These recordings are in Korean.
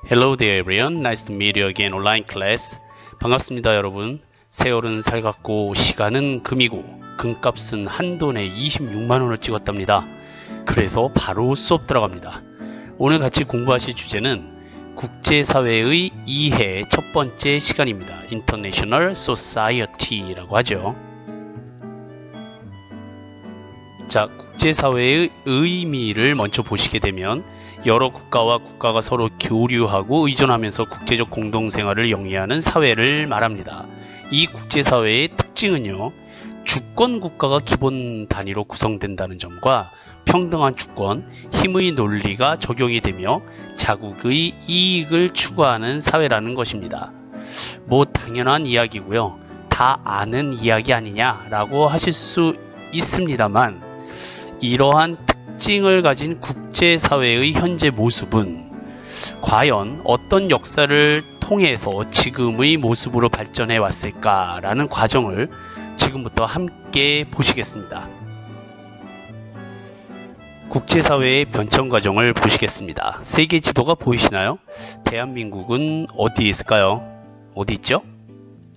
Hello there everyone. Nice to meet you again online class. 반갑습니다 여러분. 세월은 살갑고 시간은 금이고 금값은 한 돈에 26만원을 찍었답니다. 그래서 바로 수업 들어갑니다. 오늘 같이 공부하실 주제는 국제사회의 이해 첫 번째 시간입니다. International Society라고 하죠. 자, 국제사회의 의미를 먼저 보시게 되면 여러 국가와 국가가 서로 교류하고 의존하면서 국제적 공동생활을 영위하는 사회를 말합니다. 이 국제사회의 특징은요, 주권국가가 기본 단위로 구성된다는 점과 평등한 주권, 힘의 논리가 적용이 되며 자국의 이익을 추구하는 사회라는 것입니다. 뭐 당연한 이야기고요. 다 아는 이야기 아니냐라고 하실 수 있습니다만 이러한 특징을 가진 국제사회의 현재 모습은 과연 어떤 역사를 통해서 지금의 모습으로 발전해 왔을까라는 과정을 지금부터 함께 보시겠습니다. 국제사회의 변천 과정을 보시겠습니다. 세계 지도가 보이시나요? 대한민국은 어디 있을까요? 어디 있죠?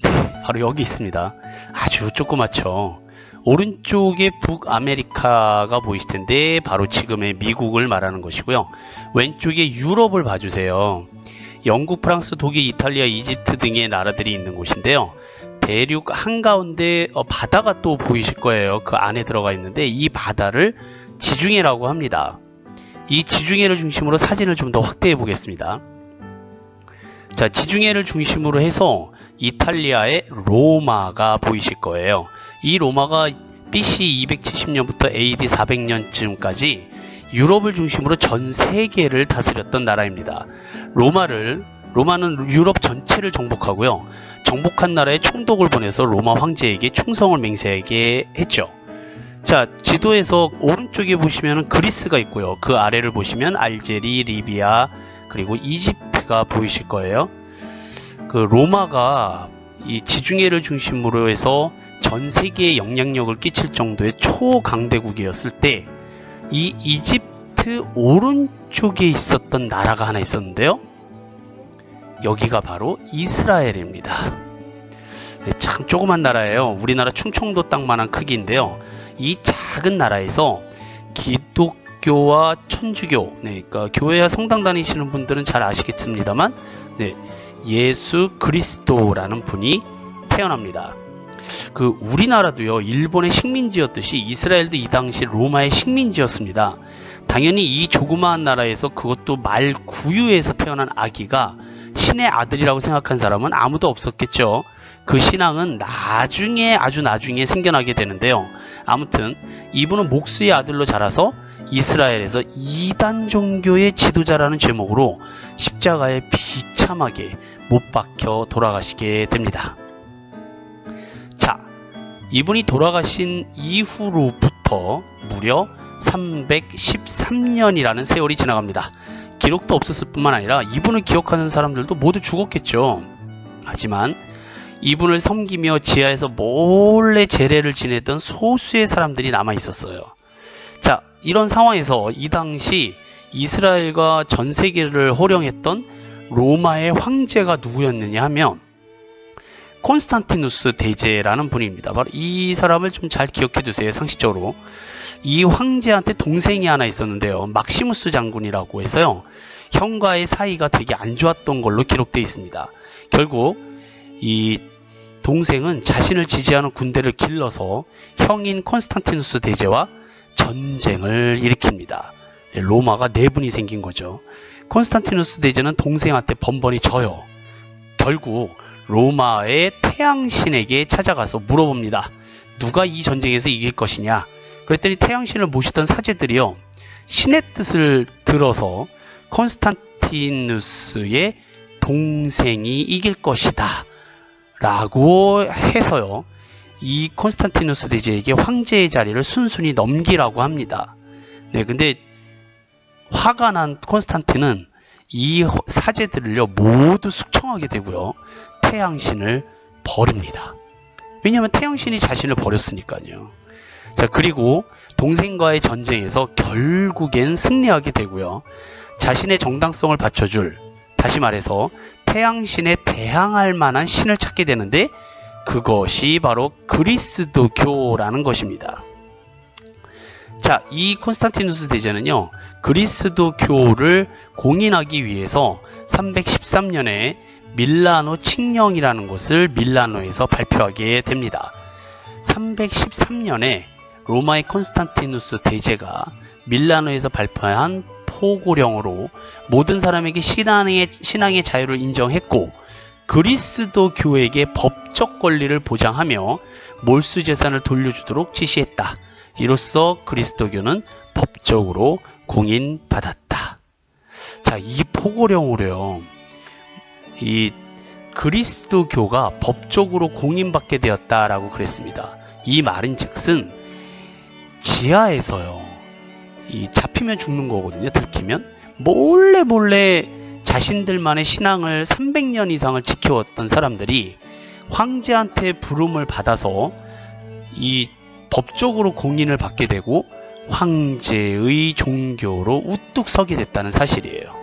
네, 바로 여기 있습니다. 아주 조그맣죠. 오른쪽에 북아메리카가 보이실 텐데 바로 지금의 미국을 말하는 것이고요. 왼쪽에 유럽을 봐주세요. 영국, 프랑스, 독일, 이탈리아, 이집트 등의 나라들이 있는 곳인데요. 대륙 한가운데 바다가 또 보이실 거예요. 그 안에 들어가 있는데 이 바다를 지중해라고 합니다. 이 지중해를 중심으로 사진을 좀 더 확대해 보겠습니다. 자, 지중해를 중심으로 해서 이탈리아의 로마가 보이실 거예요. 이 로마가 BC 270년부터 AD 400년쯤까지 유럽을 중심으로 전 세계를 다스렸던 나라입니다. 로마는 유럽 전체를 정복하고요. 정복한 나라에 총독을 보내서 로마 황제에게 충성을 맹세하게 했죠. 자, 지도에서 오른쪽에 보시면 그리스가 있고요. 그 아래를 보시면 알제리, 리비아, 그리고 이집트가 보이실 거예요. 그 로마가 이 지중해를 중심으로 해서 전 세계에 영향력을 끼칠 정도의 초강대국이었을 때 이 이집트 오른쪽에 있었던 나라가 하나 있었는데요. 여기가 바로 이스라엘입니다. 네, 참 조그만 나라예요. 우리나라 충청도 땅만한 크기인데요. 이 작은 나라에서 기독교와 천주교, 네, 그러니까 교회와 성당 다니시는 분들은 잘 아시겠습니다만, 네, 예수 그리스도라는 분이 태어납니다. 그 우리나라도요, 일본의 식민지였듯이 이스라엘도 이 당시 로마의 식민지였습니다. 당연히 이 조그마한 나라에서 그것도 말 구유에서 태어난 아기가 신의 아들이라고 생각한 사람은 아무도 없었겠죠. 그 신앙은 나중에, 아주 나중에 생겨나게 되는데요. 아무튼 이분은 목수의 아들로 자라서 이스라엘에서 이단 종교의 지도자라는 제목으로 십자가에 비참하게 못 박혀 돌아가시게 됩니다. 자, 이분이 돌아가신 이후로부터 무려 313년이라는 세월이 지나갑니다. 기록도 없었을 뿐만 아니라 이분을 기억하는 사람들도 모두 죽었겠죠. 하지만 이분을 섬기며 지하에서 몰래 제례를 지냈던 소수의 사람들이 남아 있었어요. 자, 이런 상황에서 이 당시 이스라엘과 전 세계를 호령했던 로마의 황제가 누구였느냐 하면 콘스탄티누스 대제라는 분입니다. 바로 이 사람을 좀 잘 기억해 두세요. 상식적으로. 이 황제한테 동생이 하나 있었는데요. 막시무스 장군이라고 해서요. 형과의 사이가 되게 안 좋았던 걸로 기록되어 있습니다. 결국 이 동생은 자신을 지지하는 군대를 길러서 형인 콘스탄티누스 대제와 전쟁을 일으킵니다. 로마가 내분이 생긴 거죠. 콘스탄티누스 대제는 동생한테 번번이 져요. 결국 로마의 태양신에게 찾아가서 물어봅니다. 누가 이 전쟁에서 이길 것이냐? 그랬더니 태양신을 모시던 사제들이요, 신의 뜻을 들어서 콘스탄티누스의 동생이 이길 것이다 라고 해서요, 이 콘스탄티누스 대제에게 황제의 자리를 순순히 넘기라고 합니다. 네, 근데 화가 난 콘스탄틴은 이 사제들을요 모두 숙청하게 되고요, 태양신을 버립니다. 왜냐하면 태양신이 자신을 버렸으니까요. 자, 그리고 동생과의 전쟁에서 결국엔 승리하게 되고요. 자신의 정당성을 받쳐줄, 다시 말해서 태양신에 대항할 만한 신을 찾게 되는데, 그것이 바로 그리스도교라는 것입니다. 자, 이 콘스탄티누스 대제는요, 그리스도교를 공인하기 위해서 313년에 밀라노 칙령이라는 것을 밀라노에서 발표하게 됩니다. 313년에 로마의 콘스탄티누스 대제가 밀라노에서 발표한 포고령으로 모든 사람에게 신앙의 자유를 인정했고, 그리스도교에게 법적 권리를 보장하며 몰수 재산을 돌려주도록 지시했다. 이로써 그리스도교는 법적으로 공인받았다. 자, 이 포고령으로요, 이 그리스도교가 법적으로 공인받게 되었다라고 그랬습니다. 이 말인즉슨 지하에서요, 이 잡히면 죽는 거거든요. 들키면 몰래 자신들만의 신앙을 300년 이상을 지켜왔던 사람들이 황제한테 부름을 받아서 이 법적으로 공인을 받게 되고 황제의 종교로 우뚝 서게 됐다는 사실이에요.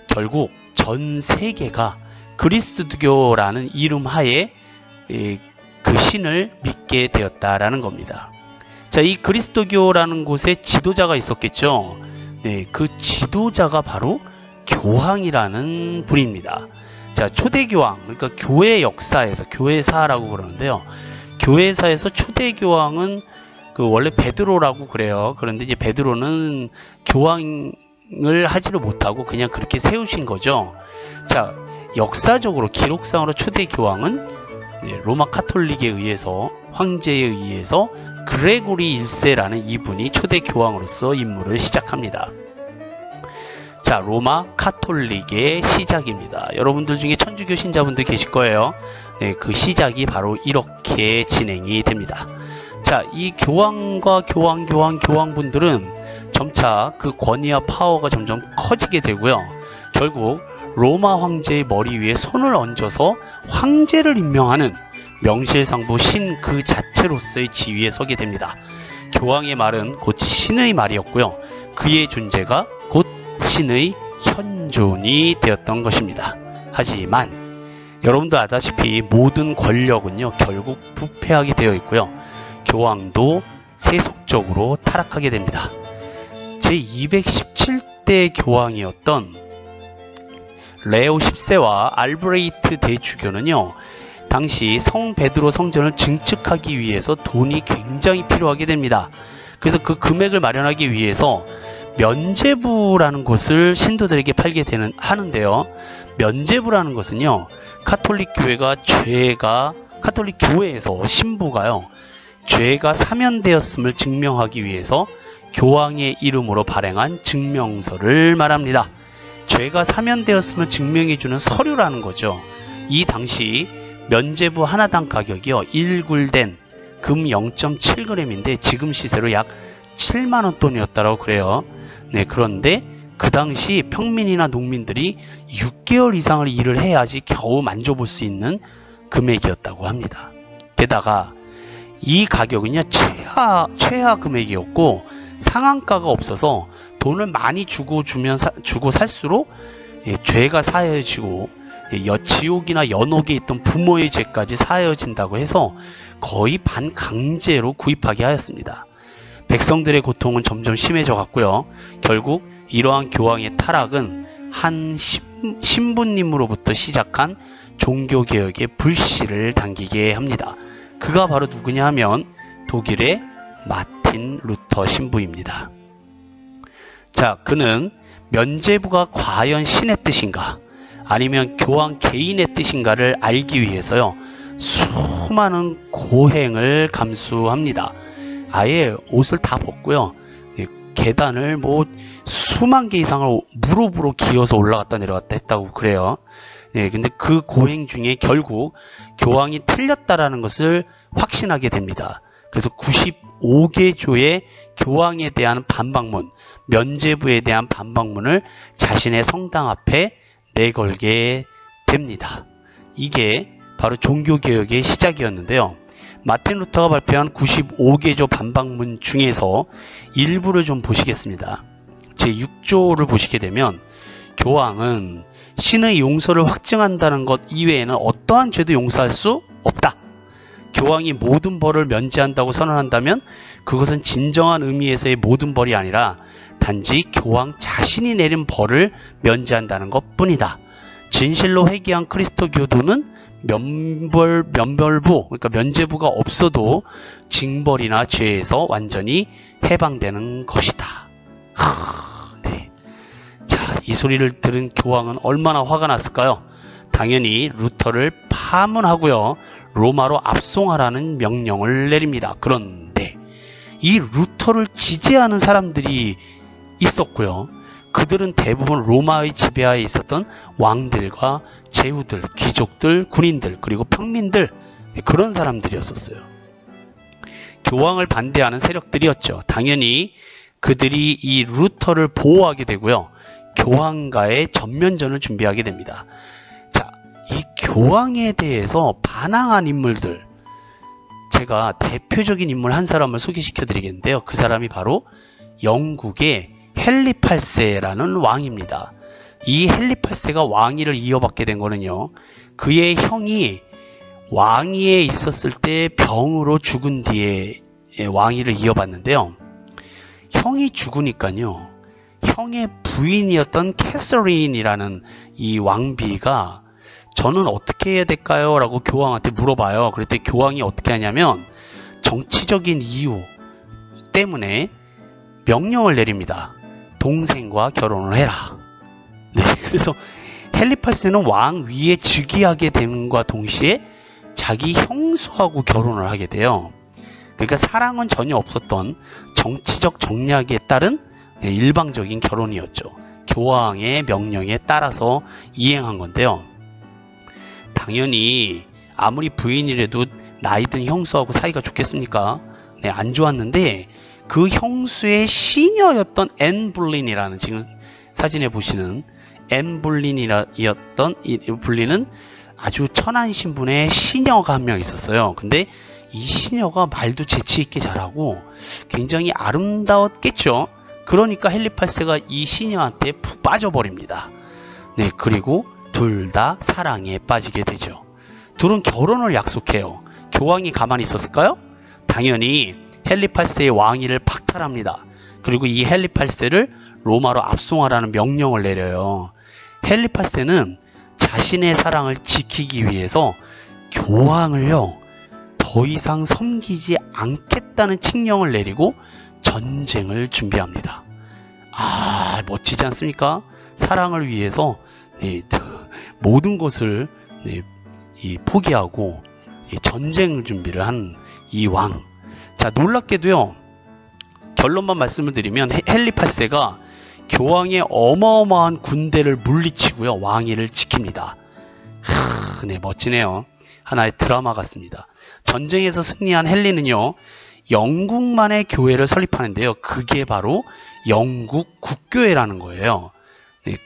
결국 전 세계가 그리스도교라는 이름 하에 그 신을 믿게 되었다라는 겁니다. 자, 이 그리스도교라는 곳에 지도자가 있었겠죠. 네, 그 지도자가 바로 교황이라는 분입니다. 자, 초대교황, 그러니까 교회 역사에서 교회사라고 그러는데요. 교회사에서 초대교황은 원래 베드로라고 그래요. 그런데 이제 베드로는 교황을 하지를 못하고 그냥 그렇게 세우신 거죠. 자, 역사적으로 기록상으로 초대교황은 로마 카톨릭에 의해서, 황제에 의해서 그레고리 1세라는 이분이 초대교황으로서 임무를 시작합니다. 자, 로마 카톨릭의 시작입니다. 여러분들 중에 천주교 신자분들 계실 거예요. 네, 그 시작이 바로 이렇게 진행이 됩니다. 자, 이 교황과 교황분들은 점차 그 권위와 파워가 점점 커지게 되고요. 결국 로마 황제의 머리 위에 손을 얹어서 황제를 임명하는 명실상부 신 그 자체로서의 지위에 서게 됩니다. 교황의 말은 곧 신의 말이었고요. 그의 존재가 곧 신의 현존이 되었던 것입니다. 하지만 여러분도 아다시피 모든 권력은요, 결국 부패하게 되어 있고요. 교황도 세속적으로 타락하게 됩니다. 제217대 교황이었던 레오 10세와 알브레이트 대주교는요, 당시 성 베드로 성전을 증축하기 위해서 돈이 굉장히 필요하게 됩니다. 그래서 그 금액을 마련하기 위해서 면죄부라는 것을 신도들에게 팔게 하는데요. 면죄부라는 것은요, 카톨릭 교회에서 신부가요, 죄가 사면되었음을 증명하기 위해서 교황의 이름으로 발행한 증명서를 말합니다. 죄가 사면되었음을 증명해주는 서류라는 거죠. 이 당시 면죄부 하나당 가격이요, 1굴덴, 금 0.7g인데 지금 시세로 약 7만원 돈이었다고 그래요. 네, 그런데 그 당시 평민이나 농민들이 6개월 이상을 일을 해야지 겨우 만져볼 수 있는 금액이었다고 합니다. 게다가 이 가격은요, 최하 금액이었고 상한가가 없어서 돈을 많이 주고 살수록 죄가 사해지고 지옥이나 연옥에 있던 부모의 죄까지 사해진다고 해서 거의 반강제로 구입하게 하였습니다. 백성들의 고통은 점점 심해져 갔고요. 결국 이러한 교황의 타락은 한 신부님으로부터 시작한 종교개혁의 불씨를 당기게 합니다. 그가 바로 누구냐 하면 독일의 마틴 루터 신부입니다. 자, 그는 면죄부가 과연 신의 뜻인가, 아니면 교황 개인의 뜻인가를 알기 위해서요, 수많은 고행을 감수합니다. 아예 옷을 다 벗고요, 계단을 수만 개 이상을 무릎으로 기어서 올라갔다 내려갔다 했다고 그래요. 근데 그 고행 중에 결국 교황이 틀렸다라는 것을 확신하게 됩니다. 그래서 95개조의 교황에 대한 반박문, 면죄부에 대한 반박문을 자신의 성당 앞에 내걸게 됩니다. 이게 바로 종교개혁의 시작이었는데요. 마틴 루터가 발표한 95개조 반박문 중에서 일부를 좀 보시겠습니다. 제6조를 보시게 되면 교황은 신의 용서를 확증한다는 것 이외에는 어떠한 죄도 용서할 수 없다. 교황이 모든 벌을 면제한다고 선언한다면 그것은 진정한 의미에서의 모든 벌이 아니라 단지 교황 자신이 내린 벌을 면제한다는 것 뿐이다. 진실로 회개한 그리스도 교도는 면벌부, 그러니까 면죄부가 없어도 징벌이나 죄에서 완전히 해방되는 것이다. 네. 자, 이 소리를 들은 교황은 얼마나 화가 났을까요? 당연히 루터를 파문하고요. 로마로 압송하라는 명령을 내립니다. 그런데 이 루터를 지지하는 사람들이 있었고요. 그들은 대부분 로마의 지배하에 있었던 왕들과 제후들, 귀족들, 군인들, 그리고 평민들, 그런 사람들이었어요. 교황을 반대하는 세력들이었죠. 당연히 그들이 이 루터를 보호하게 되고요. 교황과의 전면전을 준비하게 됩니다. 자, 이 교황에 대해서 반항한 인물들, 제가 대표적인 인물 한 사람을 소개시켜 드리겠는데요. 그 사람이 바로 영국의 헨리 8세라는 왕입니다. 이 헨리 8세가 왕위를 이어받게 된 거는요, 그의 형이 왕위에 있었을 때 병으로 죽은 뒤에 왕위를 이어받는데요. 형이 죽으니까요, 형의 부인이었던 캐서린이라는 이 왕비가 저는 어떻게 해야 될까요? 라고 교황한테 물어봐요. 그랬더니 교황이 어떻게 하냐면 정치적인 이유 때문에 명령을 내립니다. 동생과 결혼을 해라. 네, 그래서 헨리 8세는 왕 위에 즉위하게 됨과 동시에 자기 형수하고 결혼을 하게 돼요. 그러니까 사랑은 전혀 없었던 정치적 정략에 따른 일방적인 결혼이었죠. 교황의 명령에 따라서 이행한 건데요. 당연히 아무리 부인이라도 나이든 형수하고 사이가 좋겠습니까? 네, 안 좋았는데 그 형수의 시녀였던 앤 볼린이라는, 지금 사진에 보시는 앤 볼린이었던 이 볼린은 아주 천한 신분의 시녀가 한 명 있었어요. 근데 이 시녀가 말도 재치 있게 잘하고 굉장히 아름다웠겠죠. 그러니까 헨리 8세가 이 시녀한테 푹 빠져버립니다. 네, 그리고 둘 다 사랑에 빠지게 되죠. 둘은 결혼을 약속해요. 교황이 가만히 있었을까요? 당연히 헨리 8세의 왕위를 박탈합니다. 그리고 이 헨리 8세를 로마로 압송하라는 명령을 내려요. 헨리 8세는 자신의 사랑을 지키기 위해서 교황을요, 더 이상 섬기지 않겠다는 칙령을 내리고 전쟁을 준비합니다. 아, 멋지지 않습니까? 사랑을 위해서 모든 것을 포기하고 전쟁 준비를 한 이 왕. 자, 놀랍게도요, 결론만 말씀을 드리면 헨리 8세가 교황의 어마어마한 군대를 물리치고요, 왕위를 지킵니다. 네, 멋지네요. 하나의 드라마 같습니다. 전쟁에서 승리한 헨리는요, 영국만의 교회를 설립하는데요. 그게 바로 영국 국교회라는 거예요. 네,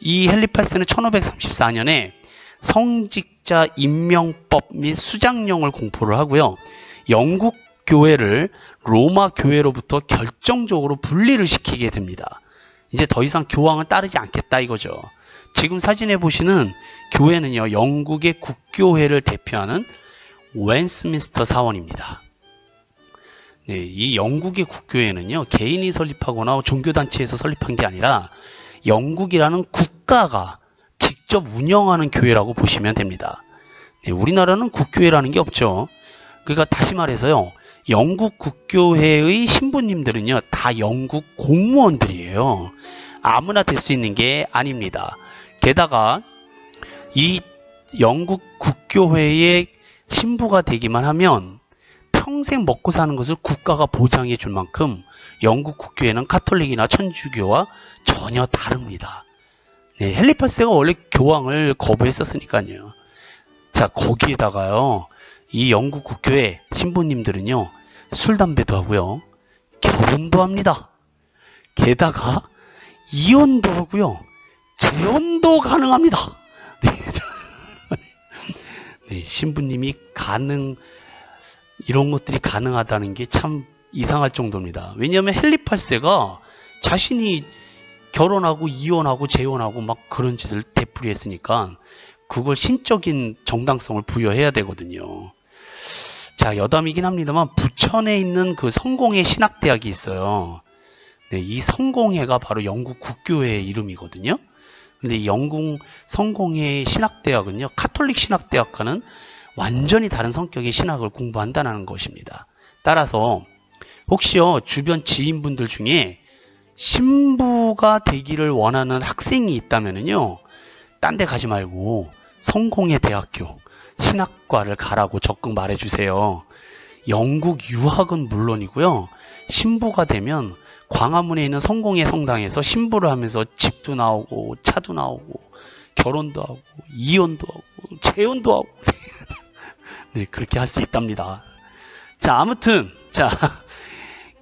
이 헨리 8세는 1534년에 성직자 임명법 및 수장령을 공포를 하고요. 영국 교회를 로마 교회로부터 결정적으로 분리를 시키게 됩니다. 이제 더 이상 교황을 따르지 않겠다 이거죠. 지금 사진에 보시는 교회는요, 영국의 국교회를 대표하는 웨스트민스터 사원입니다. 네, 이 영국의 국교회는요, 개인이 설립하거나 종교단체에서 설립한 게 아니라 영국이라는 국가가 직접 운영하는 교회라고 보시면 됩니다. 네, 우리나라는 국교회라는 게 없죠. 그러니까 다시 말해서요, 영국 국교회의 신부님들은요, 다 영국 공무원들이에요. 아무나 될 수 있는 게 아닙니다. 게다가 이 영국 국교회의 신부가 되기만 하면 평생 먹고 사는 것을 국가가 보장해 줄 만큼 영국 국교회는 가톨릭이나 천주교와 전혀 다릅니다. 네, 헨리 8세가 원래 교황을 거부했었으니까요. 자, 거기에다가요, 이 영국 국교회 신부님들은요, 술, 담배도 하고요, 결혼도 합니다. 게다가 이혼도 하고요, 재혼도 가능합니다. 네, 신부님이 이런 것들이 가능하다는 게 참 이상할 정도입니다. 왜냐하면 헨리 8세가 자신이 결혼하고 이혼하고 재혼하고 막 그런 짓을 되풀이했으니까 그걸 신적인 정당성을 부여해야 되거든요. 자, 여담이긴 합니다만 부천에 있는 그 성공회 신학대학이 있어요. 이 성공회가 바로 영국 국교회의 이름이거든요. 근데 이 영국 성공회 신학대학은요, 카톨릭 신학대학과는 완전히 다른 성격의 신학을 공부한다는 것입니다. 따라서 혹시요, 주변 지인분들 중에 신부가 되기를 원하는 학생이 있다면요, 딴 데 가지 말고 성공회 대학교 신학과를 가라고 적극 말해주세요. 영국 유학은 물론이고요, 신부가 되면 광화문에 있는 성공회 성당에서 신부를 하면서 집도 나오고 차도 나오고 결혼도 하고 이혼도 하고 재혼도 하고 네, 그렇게 할 수 있답니다. 자, 아무튼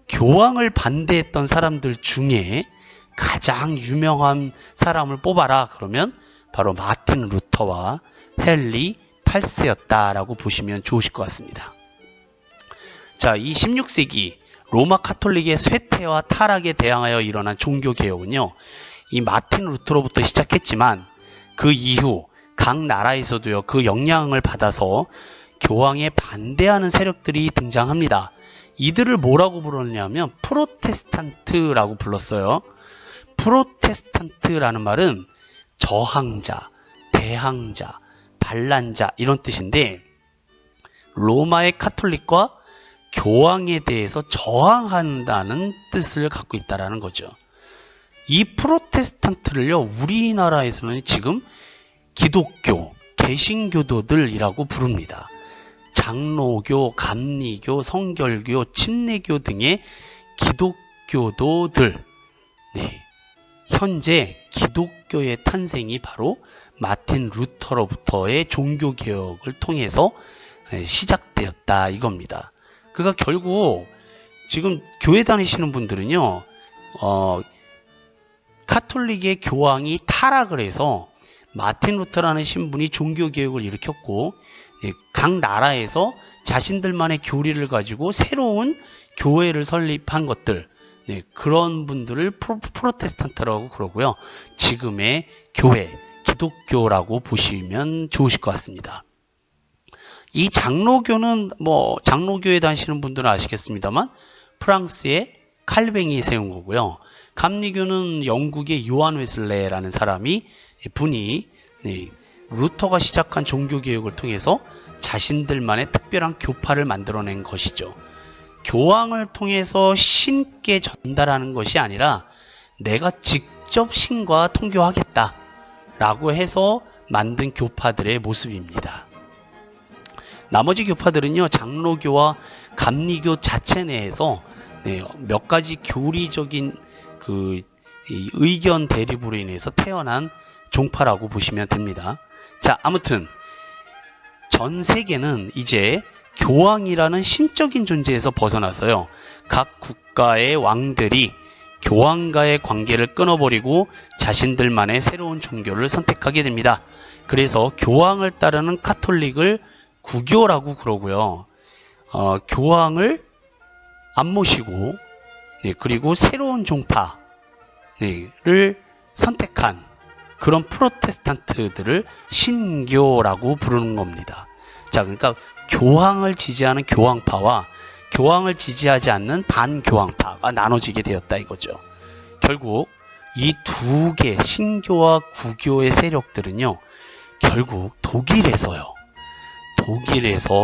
교황을 반대했던 사람들 중에 가장 유명한 사람을 뽑아라 그러면 바로 마틴 루터와 헨리 8세였다라고 보시면 좋으실 것 같습니다. 자, 이 16세기 로마 카톨릭의 쇠퇴와 타락에 대항하여 일어난 종교개혁은요, 이 마틴 루터로부터 시작했지만 그 이후 각 나라에서도요, 그 영향을 받아서 교황에 반대하는 세력들이 등장합니다. 이들을 뭐라고 불렀냐면 프로테스탄트라고 불렀어요. 프로테스탄트라는 말은 저항자, 대항자, 반란자 이런 뜻인데 로마의 카톨릭과 교황에 대해서 저항한다는 뜻을 갖고 있다는 거죠. 이 프로테스탄트를요, 우리나라에서는 지금 기독교, 개신교도들이라고 부릅니다. 장로교, 감리교, 성결교, 침례교 등의 기독교도들. 네. 현재 기독교의 탄생이 바로 마틴 루터로부터의 종교개혁을 통해서 시작되었다 이겁니다. 그러니까 결국 지금 교회 다니시는 분들은요, 카톨릭의 교황이 타락을 해서 마틴 루터라는 신분이 종교개혁을 일으켰고, 각 나라에서 자신들만의 교리를 가지고 새로운 교회를 설립한 것들, 그런 분들을 프로테스탄트라고 그러고요. 지금의 교회, 기독교라고 보시면 좋으실 것 같습니다. 이 장로교는 장로교에 다니시는 분들은 아시겠습니다만 프랑스의 칼뱅이 세운 거고요. 감리교는 영국의 요한 웨슬레라는 분이 루터가 시작한 종교개혁을 통해서 자신들만의 특별한 교파를 만들어낸 것이죠. 교황을 통해서 신께 전달하는 것이 아니라 내가 직접 신과 통교하겠다 라고 해서 만든 교파들의 모습입니다. 나머지 교파들은요, 장로교와 감리교 자체 내에서 몇 가지 교리적인 의견 대립으로 인해서 태어난 종파라고 보시면 됩니다. 자, 아무튼 전 세계는 이제 교황이라는 신적인 존재에서 벗어나서요, 각 국가의 왕들이 교황과의 관계를 끊어버리고 자신들만의 새로운 종교를 선택하게 됩니다. 그래서 교황을 따르는 카톨릭을 구교라고 그러고요. 교황을 안 모시고 그리고 새로운 종파를 선택한 그런 프로테스탄트들을 신교라고 부르는 겁니다. 자, 그러니까 교황을 지지하는 교황파와 교황을 지지하지 않는 반교황파가 나눠지게 되었다 이거죠. 결국 이 두 개, 신교와 구교의 세력들은요, 결국 독일에서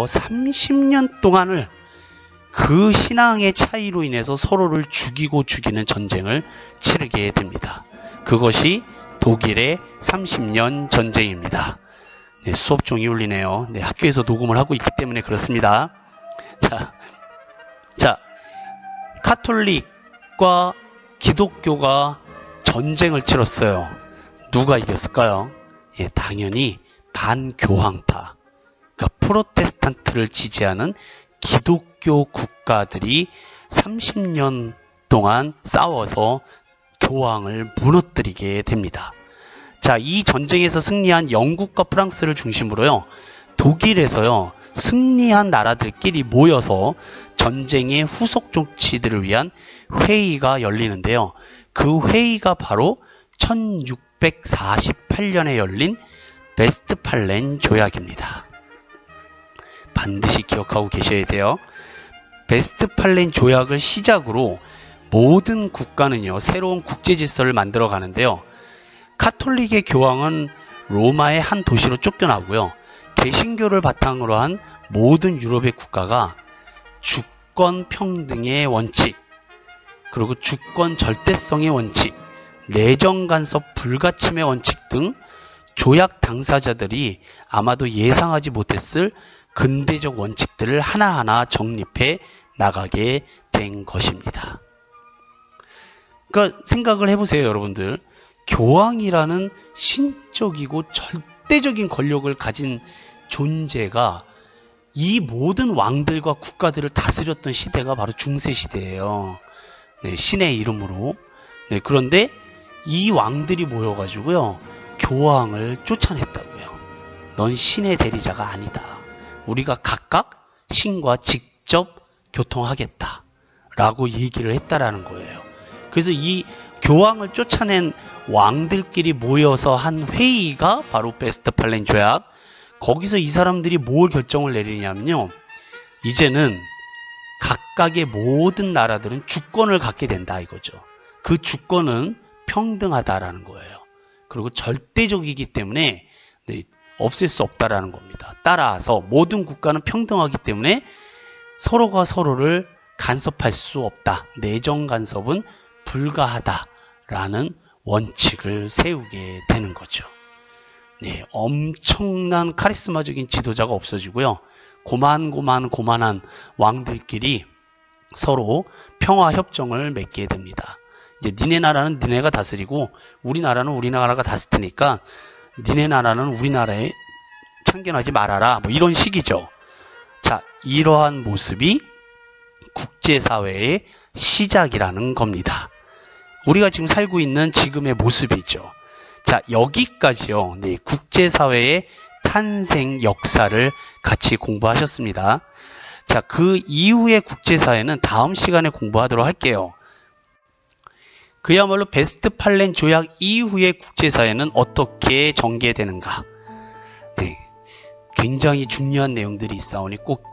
30년 동안을 그 신앙의 차이로 인해서 서로를 죽이는 전쟁을 치르게 됩니다. 그것이 독일의 30년 전쟁입니다. 수업종이 울리네요. 학교에서 녹음을 하고 있기 때문에 그렇습니다. 자, 카톨릭과 기독교가 전쟁을 치렀어요. 누가 이겼을까요? 당연히 반교황파, 그러니까 프로테스탄트를 지지하는 기독교 국가들이 30년 동안 싸워서 교황을 무너뜨리게 됩니다. 자, 이 전쟁에서 승리한 영국과 프랑스를 중심으로요, 독일에서요, 승리한 나라들끼리 모여서 전쟁의 후속 조치들을 위한 회의가 열리는데요. 그 회의가 바로 1648년에 열린 베스트팔렌 조약입니다. 반드시 기억하고 계셔야 돼요. 베스트팔렌 조약을 시작으로 모든 국가는요, 새로운 국제 질서를 만들어 가는데요. 카톨릭의 교황은 로마의 한 도시로 쫓겨나고요. 개신교를 바탕으로 한 모든 유럽의 국가가 주권 평등의 원칙, 그리고 주권 절대성의 원칙, 내정 간섭 불가침의 원칙 등 조약 당사자들이 아마도 예상하지 못했을 근대적 원칙들을 하나하나 정립해 나가게 된 것입니다. 그러니까 생각을 해보세요, 여러분들. 교황이라는 신적이고 절대적인 권력을 가진 존재가 이 모든 왕들과 국가들을 다스렸던 시대가 바로 중세시대예요. 네, 신의 이름으로. 네, 그런데 이 왕들이 모여가지고요, 교황을 쫓아냈다고요. 넌 신의 대리자가 아니다. 우리가 각각 신과 직접 교통하겠다 라고 얘기를 했다라는 거예요. 그래서 이 교황을 쫓아낸 왕들끼리 모여서 한 회의가 바로 베스트팔렌 조약. 거기서 이 사람들이 뭘 결정을 내리냐면요, 이제는 각각의 모든 나라들은 주권을 갖게 된다 이거죠. 그 주권은 평등하다라는 거예요. 그리고 절대적이기 때문에 없앨 수 없다라는 겁니다. 따라서 모든 국가는 평등하기 때문에 서로가 서로를 간섭할 수 없다. 내정 간섭은 불가하다라는 원칙을 세우게 되는 거죠. 네, 엄청난 카리스마적인 지도자가 없어지고요. 고만한 왕들끼리 서로 평화 협정을 맺게 됩니다. 이제 니네 나라는 니네가 다스리고 우리나라는 우리나라가 다스릴 테니까 니네 나라는 우리나라에 참견하지 말아라. 뭐 이런 식이죠. 자, 이러한 모습이 국제사회의 시작이라는 겁니다. 우리가 지금 살고 있는 지금의 모습이죠. 자, 여기까지요. 네, 국제사회의 탄생 역사를 같이 공부하셨습니다. 자, 그 이후의 국제사회는 다음 시간에 공부하도록 할게요. 그야말로 베스트팔렌 조약 이후의 국제사회는 어떻게 전개되는가. 네, 굉장히 중요한 내용들이 있사오니 꼭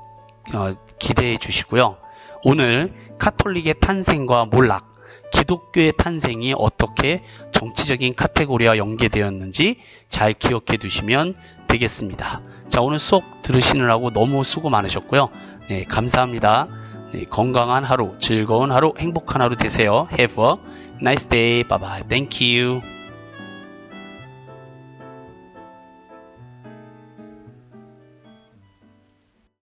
기대해 주시고요. 오늘 카톨릭의 탄생과 몰락, 기독교의 탄생이 어떻게 정치적인 카테고리와 연계되었는지 잘 기억해 두시면 되겠습니다. 자, 오늘 수업 들으시느라고 너무 수고 많으셨고요. 네, 감사합니다. 네, 건강한 하루, 즐거운 하루, 행복한 하루 되세요. Have a nice day. Bye bye. Thank you.